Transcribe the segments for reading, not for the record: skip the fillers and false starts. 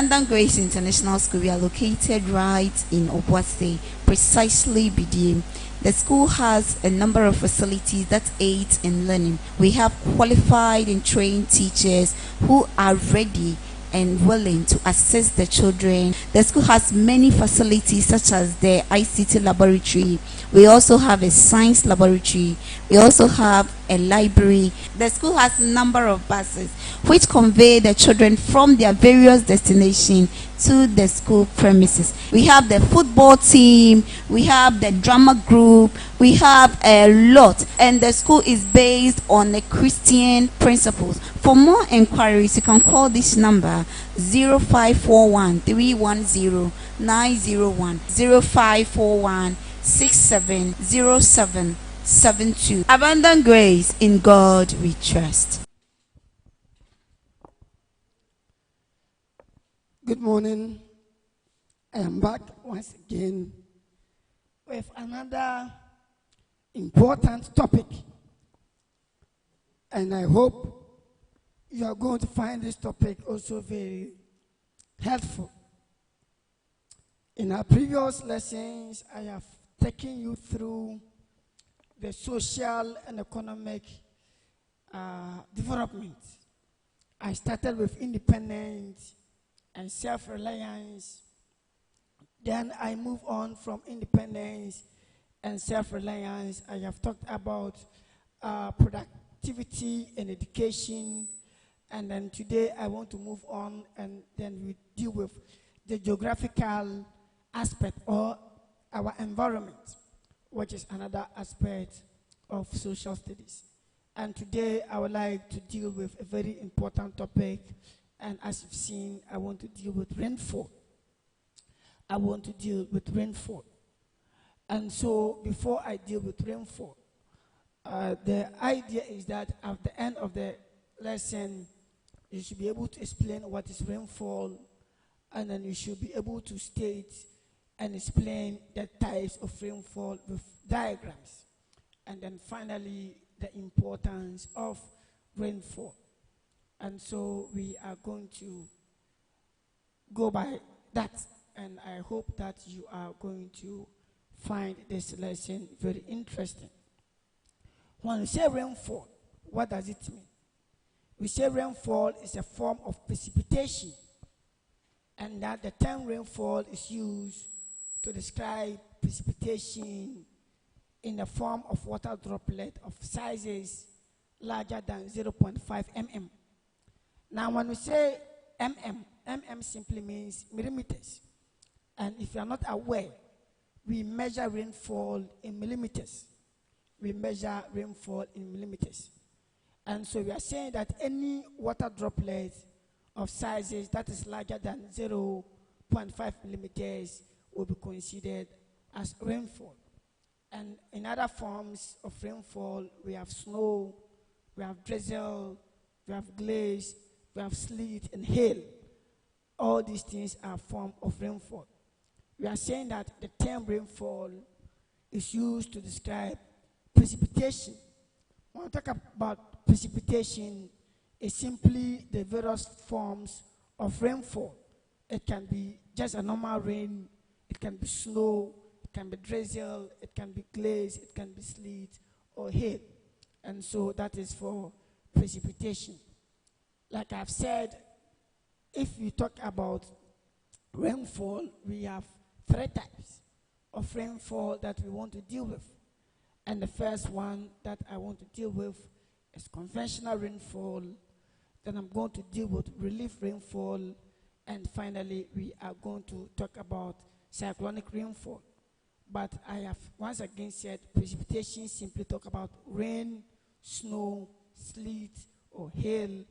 Abundant Grace International School, we are located right in Obuasi, precisely BDM. The school has a number of facilities that aid in learning. We have qualified and trained teachers who are ready and willing to assist the children. The school has many facilities such as the ICT laboratory. We also have a science laboratory. We also have a library. The school has a number of buses which convey the children from their various destinations to the school premises. We have the football team, we have the drama group, we have a lot, and the school is based on the Christian principles. For more inquiries, you can call this number 0541 310 901 0541 670772. Abundant Grace, in God we trust. Good morning. I am back once again with another important topic, and I hope you are going to find this topic also very helpful. In our previous lessons, I have taken you through the social and economic development. I started with independence and self-reliance. Then I move on from independence and self-reliance. I have talked about productivity and education. And then today I want to move on, and then we deal with the geographical aspect or our environment, which is another aspect of social studies. And today I would like to deal with a very important topic. And as you've seen, I want to deal with rainfall. And so before I deal with rainfall, the idea is that at the end of the lesson, you should be able to explain what is rainfall, and then you should be able to state and explain the types of rainfall with diagrams. And then finally, the importance of rainfall. And so we are going to go by that, and I hope that you are going to find this lesson very interesting. When we say rainfall, what does it mean? We say rainfall is a form of precipitation, and that the term rainfall is used to describe precipitation in the form of water droplet of sizes larger than 0.5 mm. Now, when we say mm simply means millimeters. And if you are not aware, we measure rainfall in millimeters. And so we are saying that any water droplet of sizes that is larger than 0.5 millimeters will be considered as rainfall. And in other forms of rainfall, we have snow, we have drizzle, we have glaze, we have sleet and hail. All these things are forms of rainfall. We are saying that the term rainfall is used to describe precipitation. When we talk about precipitation, it's simply the various forms of rainfall. It can be just a normal rain, it can be snow, it can be drizzle, it can be glaze, it can be sleet or hail. And so that is for precipitation. Like I've said, if you talk about rainfall, we have 3 types of rainfall that we want to deal with. And the first one that I want to deal with is conventional rainfall. Then I'm going to deal with relief rainfall. And finally, we are going to talk about cyclonic rainfall. But I have once again said precipitation simply talk about rain, snow, sleet, or hail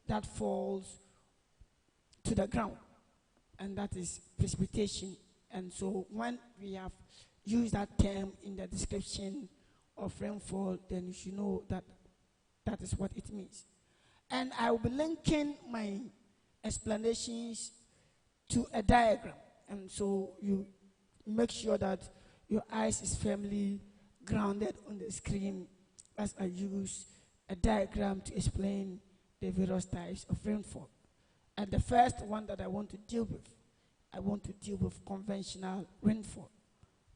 that falls to the ground. And that is precipitation. And so when we have used that term in the description of rainfall, then you should know that that is what it means. And I will be linking my explanations to a diagram. And so you make sure that your eyes is firmly grounded on the screen as I use a diagram to explain the various types of rainfall. And the first one that I want to deal with conventional rainfall.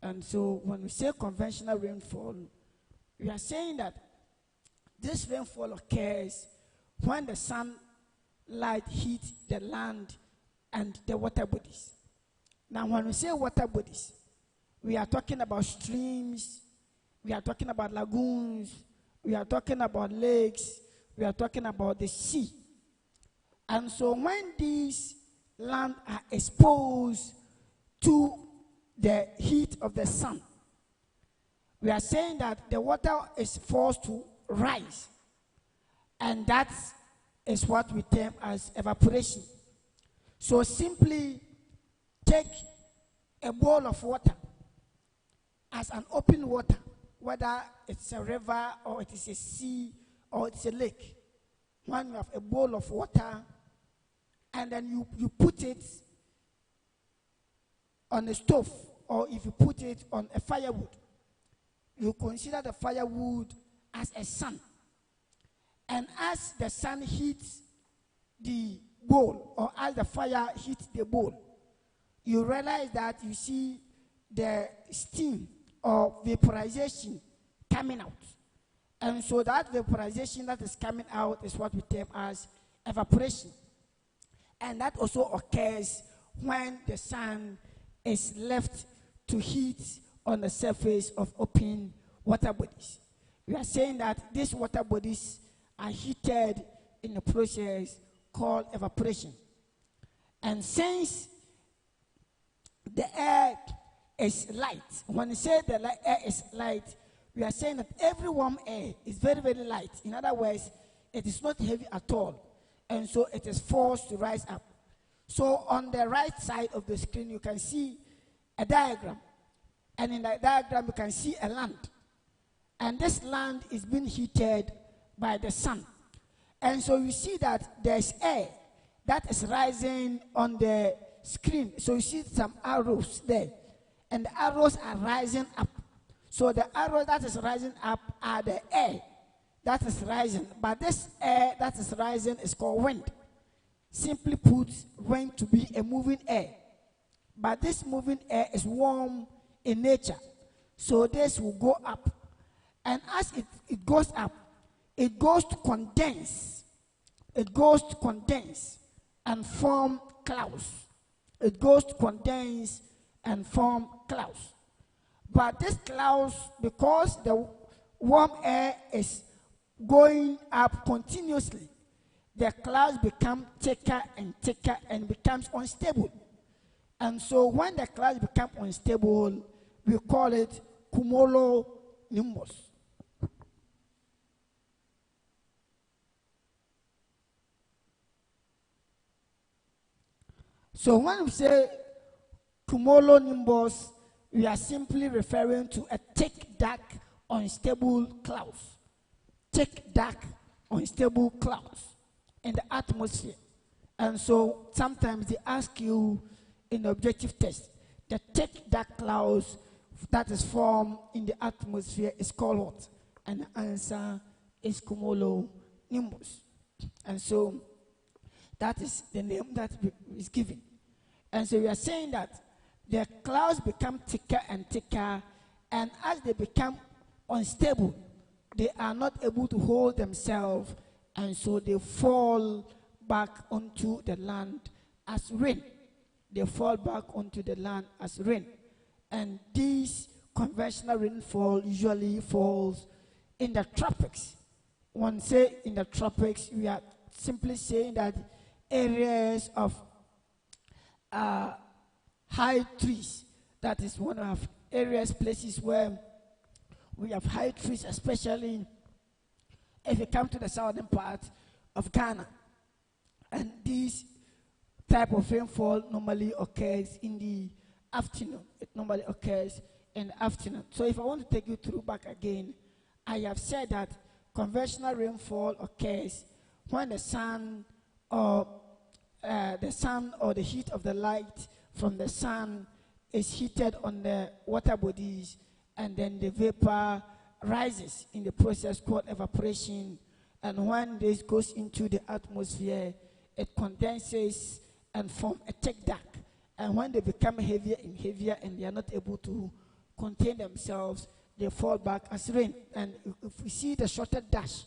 And so when we say conventional rainfall, we are saying that this rainfall occurs when the sunlight hits the land and the water bodies. Now, when we say water bodies, we are talking about streams, we are talking about lagoons, we are talking about lakes, we are talking about the sea. And so when these lands are exposed to the heat of the sun, we are saying that the water is forced to rise. And that is what we term as evaporation. So simply take a bowl of water as an open water, whether it's a river or it is a sea or it's a lake. When you have a bowl of water and then you put it on a stove, or if you put it on a firewood, you consider the firewood as a sun. And as the sun hits the bowl, or as the fire hits the bowl, you realize that you see the steam or vaporization coming out. And so that vaporization that is coming out is what we term as evaporation. And that also occurs when the sun is left to heat on the surface of open water bodies. We are saying that these water bodies are heated in a process called evaporation. And since the air is light, when we say the air is light, we are saying that every warm air is very, very light. In other words, it is not heavy at all. And so it is forced to rise up. So on the right side of the screen, you can see a diagram. And in that diagram, you can see a land. And this land is being heated by the sun. And so you see that there's air that is rising on the screen. So you see some arrows there. And the arrows are rising up. So the arrows that is rising up are the air that is rising. But this air that is rising is called wind. Simply put, wind to be a moving air. But this moving air is warm in nature. So this will go up. And as it goes up, it goes to condense. It goes to condense and form clouds. It goes to condense and form clouds. But these clouds, because the warm air is going up continuously, the clouds become thicker and becomes unstable. And so when the clouds become unstable, we call it cumulonimbus. So when we say cumulonimbus, we are simply referring to a thick, dark, unstable clouds. Thick, dark, unstable clouds in the atmosphere. And so sometimes they ask you in the objective test, the thick, dark clouds that is formed in the atmosphere is called what? And the answer is cumulonimbus. And so that is the name that is given. And so we are saying that the clouds become thicker and thicker, and as they become unstable, they are not able to hold themselves, and so they fall back onto the land as rain. They fall back onto the land as rain. And this conventional rainfall usually falls in the tropics. When say in the tropics, we are simply saying that areas of high trees, that is one of areas, places where we have high trees, especially if you come to the southern part of Ghana. And this type of rainfall normally occurs in the afternoon. It normally occurs in the afternoon. So if I want to take you through back again, I have said that conventional rainfall occurs when the sun or the heat of the light from the sun is heated on the water bodies, and then the vapor rises in the process called evaporation. And when this goes into the atmosphere, it condenses and form a thick duck. And when they become heavier and they are not able to contain themselves, they fall back as rain. And if we see the shorter dash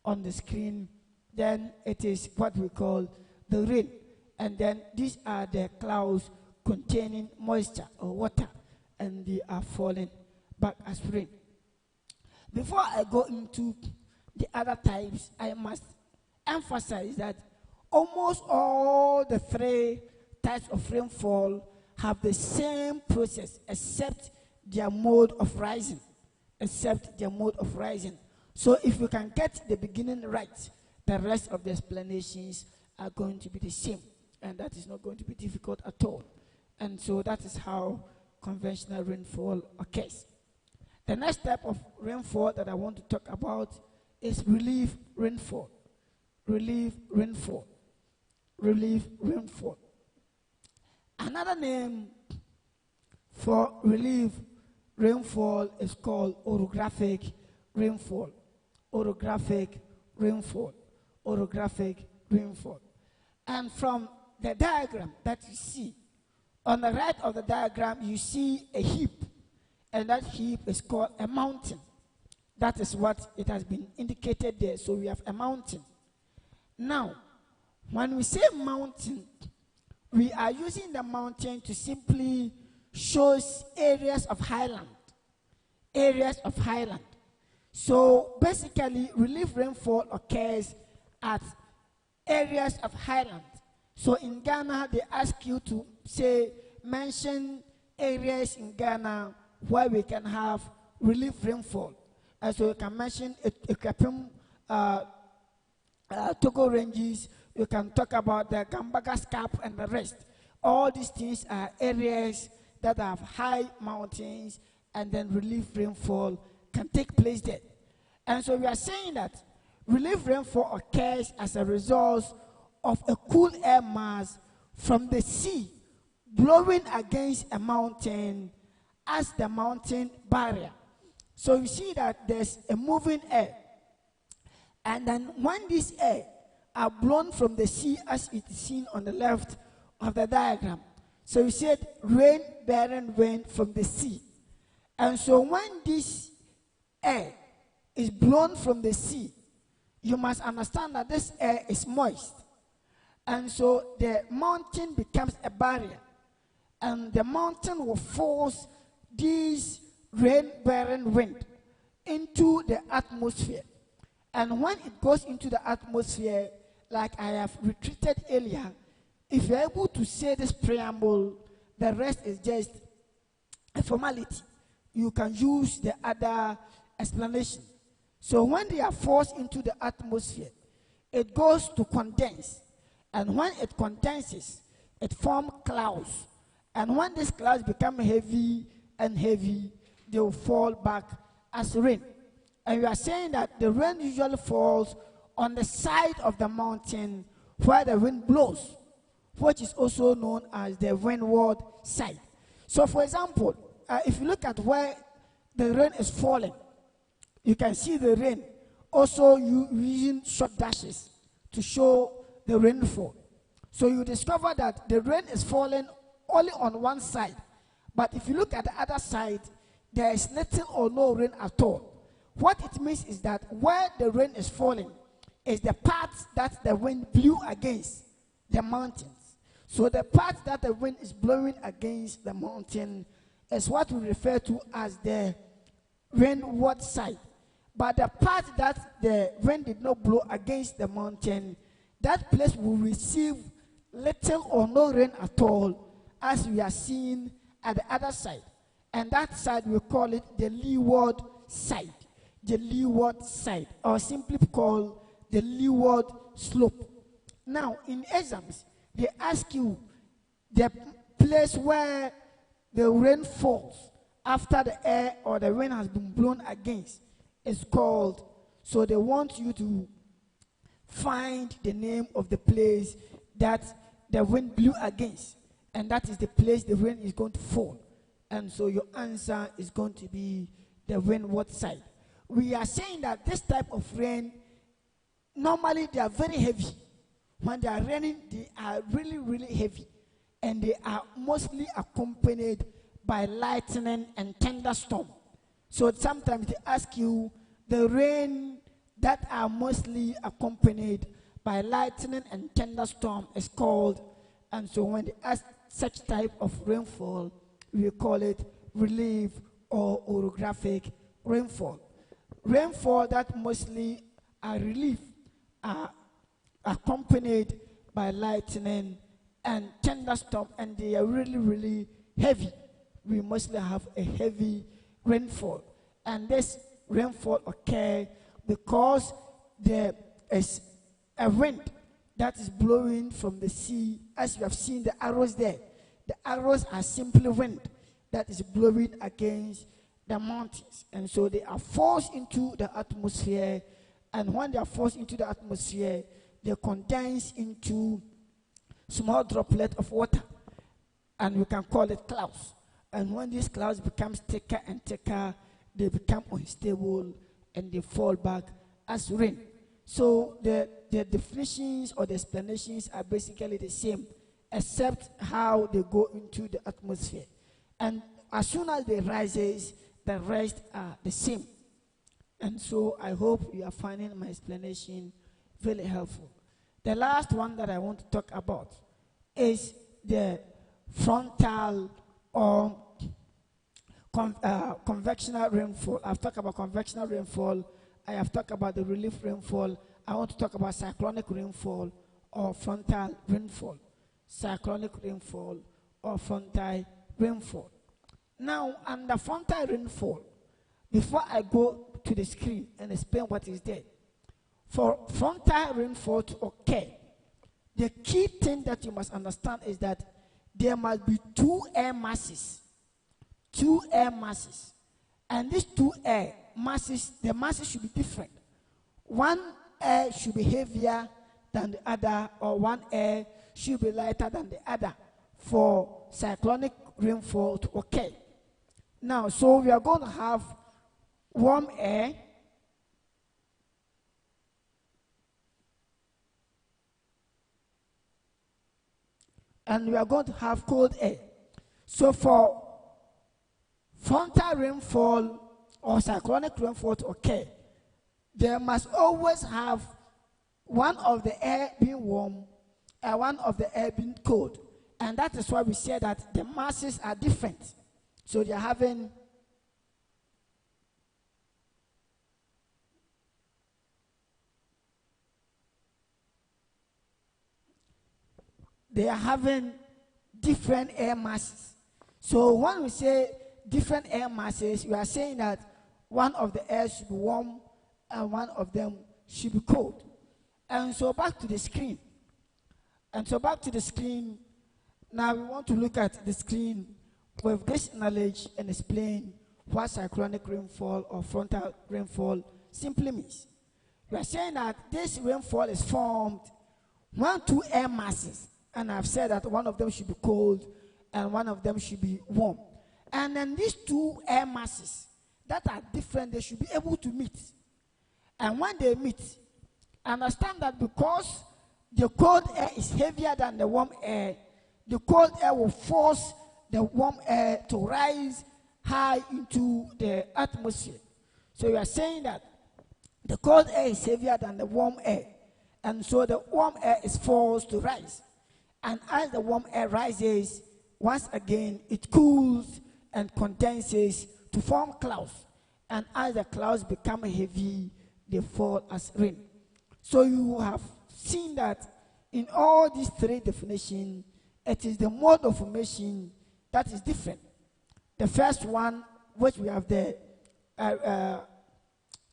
on the screen, then it is what we call the rain. And then these are the clouds containing moisture or water, and they are falling back as rain. Before I go into the other types, I must emphasize that almost all the three types of rainfall have the same process except their mode of rising. So if you can get the beginning right, the rest of the explanations are going to be the same, and that is not going to be difficult at all. And so that is how conventional rainfall occurs. The next type of rainfall that I want to talk about is relief rainfall. Another name for relief rainfall is called orographic rainfall. And from the diagram that you see, on the right of the diagram, you see a heap, and that heap is called a mountain. That is what it has been indicated there. So we have a mountain. Now, when we say mountain, we are using the mountain to simply show areas of highland. So basically, relief rainfall occurs at areas of highland. So in Ghana, they ask you to mention areas in Ghana where we can have relief rainfall. And so you can mention Ekapim, Togo ranges. You can talk about the Gambaga Scarp and the rest. All these things are areas that have high mountains, and then relief rainfall can take place there. And so we are saying that relief rainfall occurs as a result of a cool air mass from the sea blowing against a mountain as the mountain barrier. So you see that there's a moving air. And then when these air are blown from the sea, as it is seen on the left of the diagram, so you said rain-bearing wind from the sea. And so when this air is blown from the sea, you must understand that this air is moist. And so the mountain becomes a barrier. And the mountain will force this rain-bearing wind into the atmosphere. And when it goes into the atmosphere, like I have retreated earlier, if you're able to say this preamble, the rest is just a formality. You can use the other explanation. So when they are forced into the atmosphere, it goes to condense. And when it condenses, it forms clouds. And when these clouds become heavy, they will fall back as rain. And we are saying that the rain usually falls on the side of the mountain where the wind blows, which is also known as the windward side. So for example, if you look at where the rain is falling, you can see the rain also using short dashes to show the rainfall. So you discover that the rain is falling only on one side. But if you look at the other side, there is little or no rain at all. What it means is that where the rain is falling is the part that the wind blew against the mountains. So the part that the wind is blowing against the mountain is what we refer to as the windward side. But the part that the wind did not blow against the mountain, that place will receive little or no rain at all, as we are seeing at the other side. And that side, we call it the leeward side. The leeward side, or simply called the leeward slope. Now, in exams, they ask you the place where the rain falls after the air or the wind has been blown against is called. So they want you to find the name of the place that the wind blew against, and that is the place the rain is going to fall. And so your answer is going to be the windward side. We are saying that this type of rain, normally they are very heavy. when they are raining, they are really, really heavy. And they are mostly accompanied by lightning and thunderstorm. So sometimes they ask you the rain that are mostly accompanied by lightning and thunderstorm is called. And so when they ask such type of rainfall, we call it relief or orographic rainfall. Rainfall that mostly are relief are accompanied by lightning and thunderstorm, and they are really, really heavy. We mostly have a heavy rainfall. And this rainfall occurs because there is a wind that is blowing from the sea. As you have seen the arrows there, the arrows are simply wind that is blowing against the mountains. And so they are forced into the atmosphere. And when they are forced into the atmosphere, they condense into small droplet of water. And we can call it clouds. And when these clouds become thicker and thicker, they become unstable and they fall back as rain. So the definitions or the explanations are basically the same, except how they go into the atmosphere. And as soon as they rises, the rest are the same. And so I hope you are finding my explanation really helpful. The last one that I want to talk about is the frontal or convectional rainfall. I've talked about convectional rainfall. I have talked about the relief rainfall. I want to talk about cyclonic rainfall or frontal rainfall. Cyclonic rainfall or frontal rainfall. Now, under frontal rainfall, before I go to the screen and explain what is there, for frontal rainfall to occur, the key thing that you must understand is that there must be two air masses. Two air masses. And these two air masses, the masses should be different. One air should be heavier than the other, or one air should be lighter than the other for cyclonic rainfall to occur. Now, so we are going to have warm air and we are going to have cold air. So for frontal rainfall or cyclonic rainfall to occur, there must always have one of the air being warm and one of the air being cold. And that is why we say that the masses are different. So they are having different air masses. So when we say different air masses, we are saying that one of the air should be warm and one of them should be cold. And so back to the screen. Now we want to look at the screen with this knowledge and explain what cyclonic rainfall or frontal rainfall simply means. We are saying that this rainfall is formed when two air masses, and I've said that one of them should be cold and one of them should be warm. And then these two air masses that are different, they should be able to meet. And when they meet, understand that because the cold air is heavier than the warm air, the cold air will force the warm air to rise high into the atmosphere. So you are saying that the cold air is heavier than the warm air, and so the warm air is forced to rise. And as the warm air rises, once again, it cools and condenses to form clouds. And as the clouds become heavy, they fall as rain. So you have seen that in all these three definitions, it is the mode of formation that is different. The first one, which we have the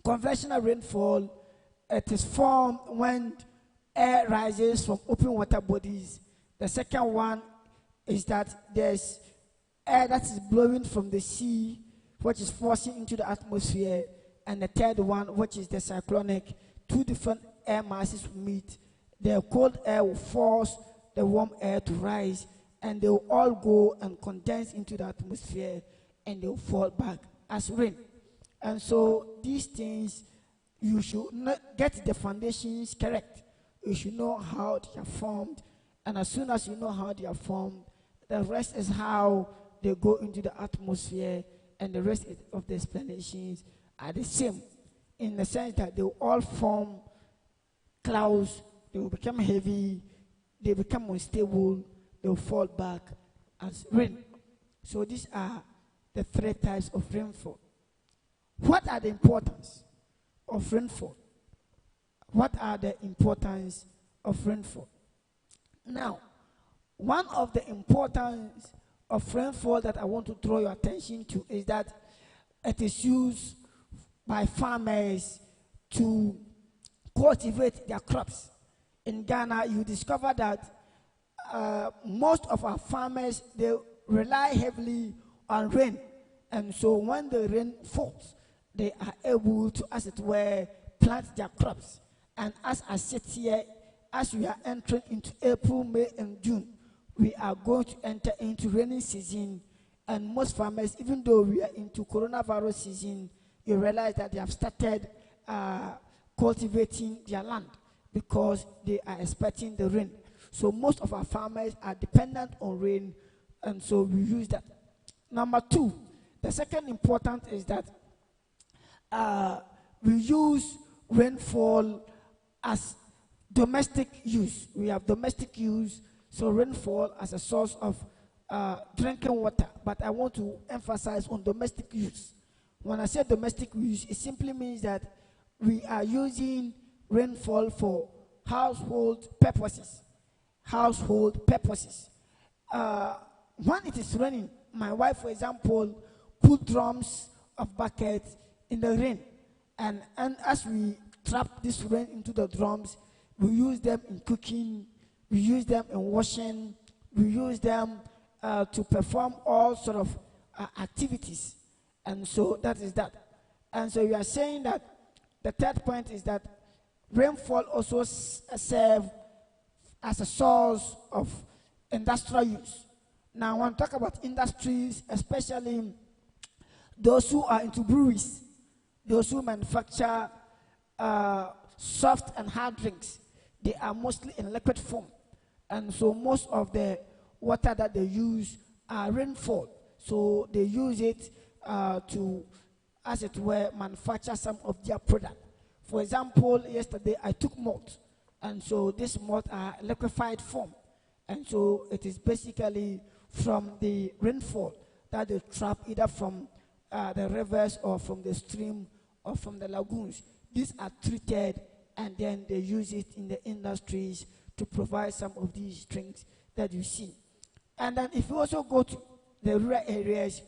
conventional rainfall, it is formed when air rises from open water bodies. The second one is that there's air that is blowing from the sea, which is forcing into the atmosphere. And the third one, which is the cyclonic, two different air masses will meet. The cold air will force the warm air to rise, and they will all go and condense into the atmosphere, and they will fall back as rain. And so these things, you should not get the foundations correct you should know how they are formed. And as soon as you know how they are formed, the rest is how they go into the atmosphere, and the rest of the explanations are the same, in the sense that they will all form clouds, they will become heavy, they become unstable, they will fall back as rain. So these are the three types of rainfall. What are the importance of rainfall? What are the importance of rainfall? Now, one of the importance of rainfall that I want to draw your attention to is that it is used by farmers to cultivate their crops. In Ghana, you discover that most of our farmers, they rely heavily on rain. And so when the rain falls, they are able to, as it were, plant their crops. And as I sit here, as we are entering into April, May, and June, we are going to enter into rainy season. And most farmers, even though we are into coronavirus season, you realize that they have started cultivating their land because they are expecting the rain. So most of our farmers are dependent on rain, and so we use that. Number two, the second important is that we use rainfall as domestic use. We have domestic use, so rainfall as a source of drinking water. But I want to emphasize on domestic use. When I say domestic use, it simply means that we are using rainfall for household purposes. Household purposes. When it is raining, my wife, for example, put drums of buckets in the rain. And as we trap this rain into the drums, we use them in cooking, we use them in washing, we use them to perform all sort of activities. And so that is that. And so we are saying that the third point is that rainfall also serves as a source of industrial use. Now, I want to talk about industries, especially those who are into breweries, those who manufacture soft and hard drinks. They are mostly in liquid form. And so most of the water that they use are rainfall. So they use it to, as it were, manufacture some of their product. For example, yesterday I took malt. And so this malt are liquefied form. And so it is basically from the rainfall that they trap either from the rivers or from the stream or from the lagoons. These are treated, and then they use it in the industries to provide some of these drinks that you see. And then if you also go to the rural areas,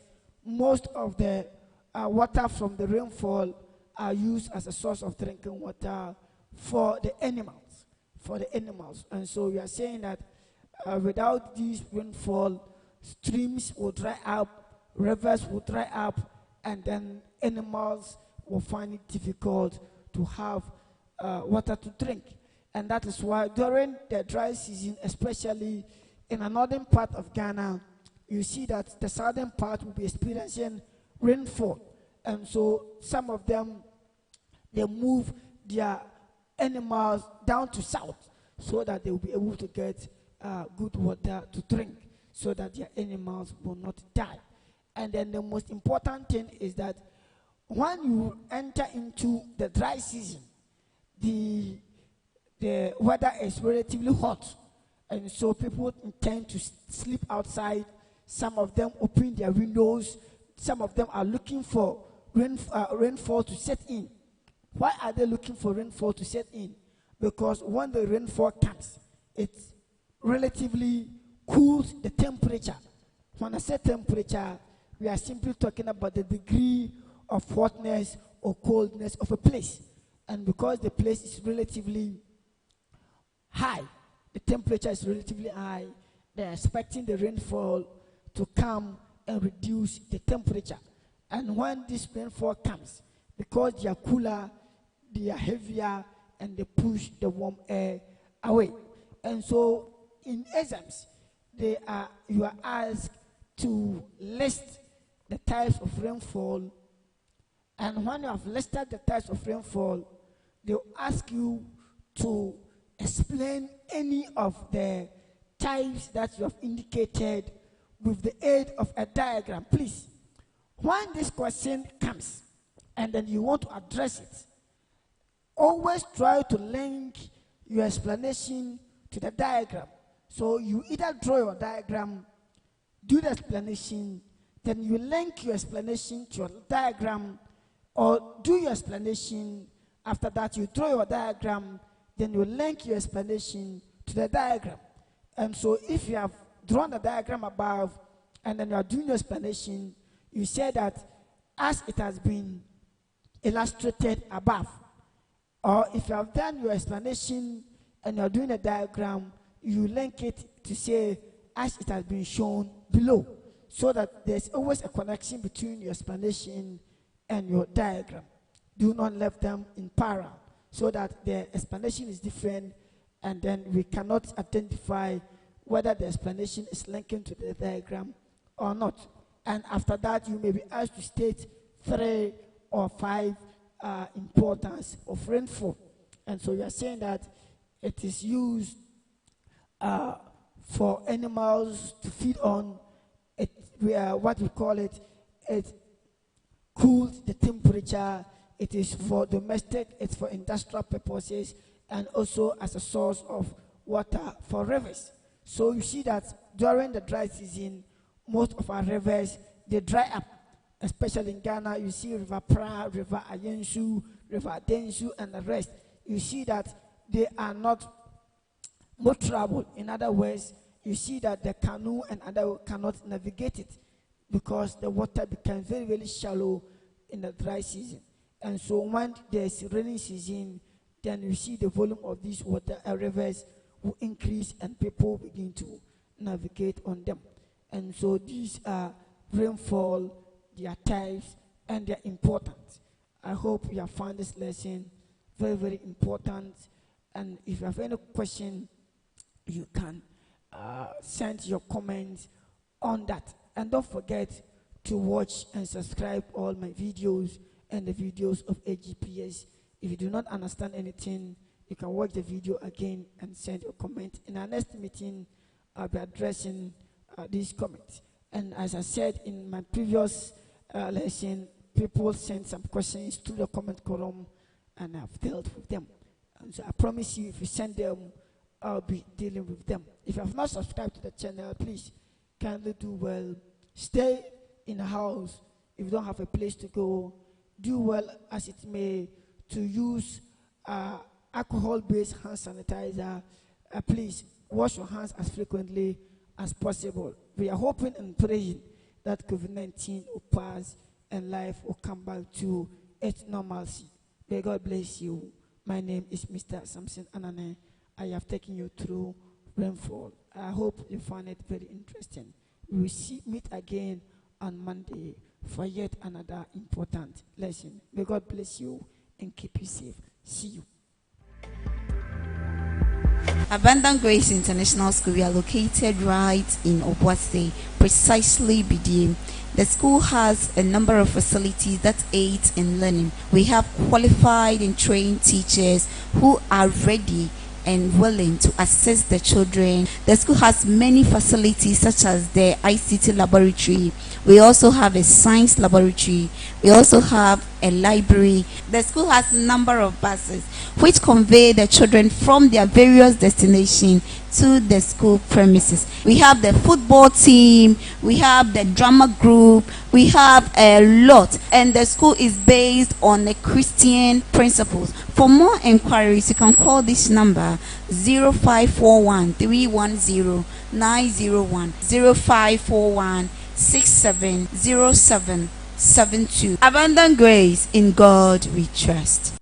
most of the water from the rainfall are used as a source of drinking water for the animals. And so we are saying that without this rainfall, streams will dry up, rivers will dry up, and then animals will find it difficult to have water to drink. And that is why during the dry season, especially in a northern part of Ghana, you see that the southern part will be experiencing rainfall. And so some of them, they move their animals down to south so that they will be able to get good water to drink so that their animals will not die. And then the most important thing is that when you enter into the dry season, the weather is relatively hot, and so people tend to sleep outside. Some of them open their windows. Some of them are looking for rainfall to set in. Why are they looking for rainfall to set in? Because when the rainfall comes, it relatively cools the temperature. When I say temperature, we are simply talking about the degree of hotness or coldness of a place. And because the place is relatively high, the temperature is relatively high, they're expecting the rainfall to come and reduce the temperature. And when this rainfall comes, because they are cooler, they are heavier, and they push the warm air away. And so in exams, you are asked to list the types of rainfall. And when you have listed the types of rainfall, they'll ask you to explain any of the types that you have indicated with the aid of a diagram. Please, when this question comes and then you want to address it, always try to link your explanation to the diagram. So you either draw your diagram, do the explanation, then you link your explanation to your diagram, or do your explanation. After that, you draw your diagram, then you link your explanation to the diagram. And so if you have drawn the diagram above, and then you are doing your explanation, you say that as it has been illustrated above. Or if you have done your explanation and you are doing a diagram, you link it to say as it has been shown below, so that there's always a connection between your explanation and your diagram. Do not leave them in parallel, so that the explanation is different and then we cannot identify whether the explanation is linking to the diagram or not. And after that, you may be asked to state 3 or 5 importance of rainfall. And so you are saying that it is used for animals to feed on. What we call it, it cools the temperature. It is for domestic, it's for industrial purposes, and also as a source of water for rivers. So you see that during the dry season, most of our rivers, they dry up. Especially in Ghana, you see River Pra, River Ayensu, River Densu, and the rest. You see that they are not more trouble. In other words, you see that the canoe and other cannot navigate it because the water becomes very, very shallow in the dry season. And so when there's rainy season, then you see the volume of these water rivers will increase and people begin to navigate on them. And so these are rainfall, their types, and their importance. I hope you have found this lesson very, very important. And if you have any question, you can send your comments on that. And don't forget to watch and subscribe all my videos and the videos of AGPS. If you do not understand anything, you can watch the video again and send your comment. In our next meeting, I'll be addressing these comments. And as I said in my previous lesson, people sent some questions to the comment column, and I've dealt with them. And so I promise you, if you send them, I'll be dealing with them. If you have not subscribed to the channel, please kindly do well. Stay in the house if you don't have a place to go. Do well as it may to use alcohol-based hand sanitizer. Please wash your hands as frequently as possible. We are hoping and praying that COVID-19 will pass and life will come back to its normalcy. May God bless you. My name is Mr. Samson Anane. I have taken you through Rainfall. I hope you find it very interesting. We will meet again on Monday for yet another important lesson. May God bless you and keep you safe. See you. Abundant Grace International School, we are located right in Obuasi, precisely BDM. The school has a number of facilities that aid in learning. We have qualified and trained teachers who are ready and willing to assist the children. The school has many facilities such as the ICT laboratory. We also have a science laboratory. We also have a library. The school has a number of buses which convey the children from their various destinations to the school premises. We have the football team, we have the drama group, we have a lot, and the school is based on the Christian principles. For more inquiries, you can call this number 0541 310 901 0541 670772. Abundant Grace, in God we trust.